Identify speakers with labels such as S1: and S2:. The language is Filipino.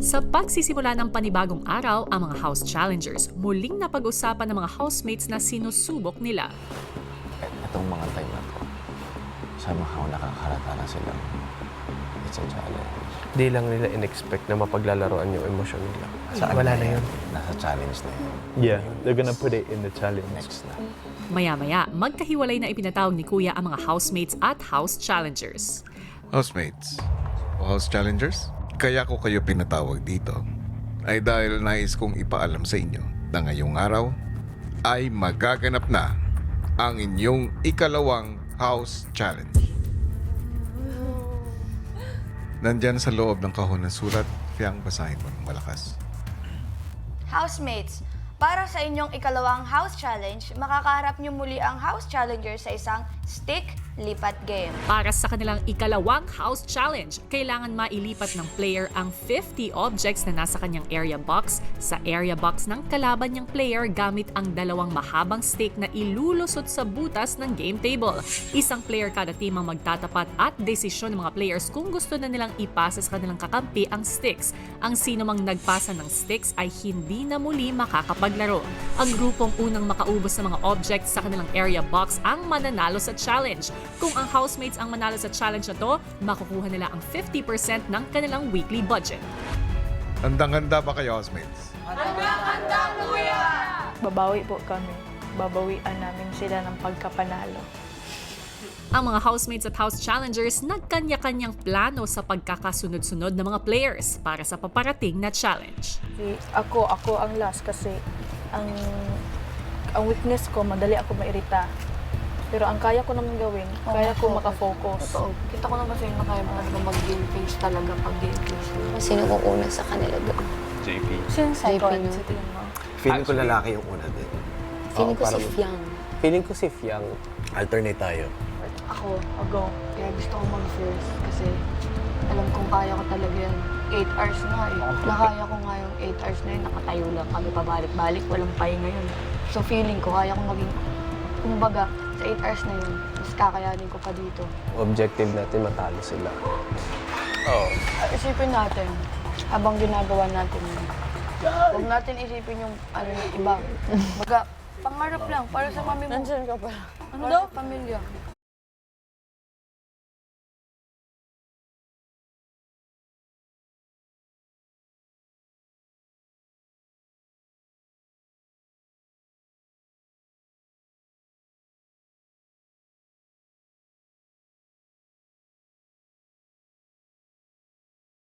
S1: Sa pagsisimula ng panibagong araw, ang mga house challengers muling napag-usapan ng mga housemates na sinusubok nila.
S2: Itong mga time na to, somehow nakakahalata na silang it's a challenge.
S3: Di lang nila in-expect na mapaglalaroan yung emosyon nila. Wala na yun.
S2: Nasa challenge na yun.
S4: Yeah, they're gonna put it in the challenge.
S2: Next na.
S1: Maya-maya, magkahiwalay na ipinatawag ni Kuya ang mga housemates at house challengers.
S5: Housemates o house challengers, kaya ko kayo pinatawag dito ay dahil nais kong ipaalam sa inyo na ngayong araw ay magaganap na ang inyong ikalawang house challenge. Nandyan sa loob ng kahon ng sulat, Fiang, basahin mo ng malakas.
S6: Housemates, para sa inyong ikalawang house challenge, makakaharap niyo muli ang house challenger sa isang stick lipat game.
S1: Para sa kanilang ikalawang house challenge, kailangan mailipat ng player ang 50 objects na nasa kanyang area box sa area box ng kalaban niyang player gamit ang dalawang mahabang stick na ilulusot sa butas ng game table. Isang player kada team ang magtatapat at desisyon ng mga players kung gusto na nilang ipasa sa kanilang kakampi ang sticks. Ang sino mang nagpasa ng sticks ay hindi na muli makakapaglaro. Ang grupong unang makaubos ng mga objects sa kanilang area box ang mananalo sa challenge. Kung ang housemates ang manalo sa challenge na to, makukuha nila ang 50% ng kanilang weekly budget.
S5: Handang-handa ba kayo, housemates?
S7: Babawi po kami. Babawian namin sila ng pagkapanalo.
S1: Ang mga housemates at house challengers nagkanya-kanyang plano sa pagkakasunod-sunod ng mga players para sa paparating na challenge.
S7: Ako ang last kasi ang weakness ko, madali ako mairita. Pero ang kaya ko naman gawin, kaya ko makafocus.
S8: Totoo. Kita ko naman sa'yo na kaya mo talaga mag-game face talaga pag game face.
S9: Sino kung una sa kanila doon?
S4: JP.
S7: Sino sa
S9: JP
S7: ikaw?
S9: no?
S7: Sa tingin mo?
S2: Feeling ko lalaki yung una din.
S9: Feeling ko si
S2: parang-
S9: Fiang.
S3: Feeling ko si Fiang.
S2: Alternate tayo.
S8: Ako,
S7: Go.
S8: kaya gusto ko mag-first kasi alam kong kaya ko talaga yan. 8 hours nga eh. Nakaya ko nga yung 8 hours na yun, nakatayo lang kami pabalik-balik, walang pahinga yun. So feeling ko, kaya ko maging, kumbaga, sa 8 hours na yun, mas kakayanin ko pa dito.
S3: Objective natin matalo sila.
S8: Isipin natin, habang ginagawa natin yun, huwag natin isipin yung ano yung iba. Baga, pangarap lang, para sa pamilya.
S7: Nandiyan ka pa.
S8: Ano daw? Pamilya.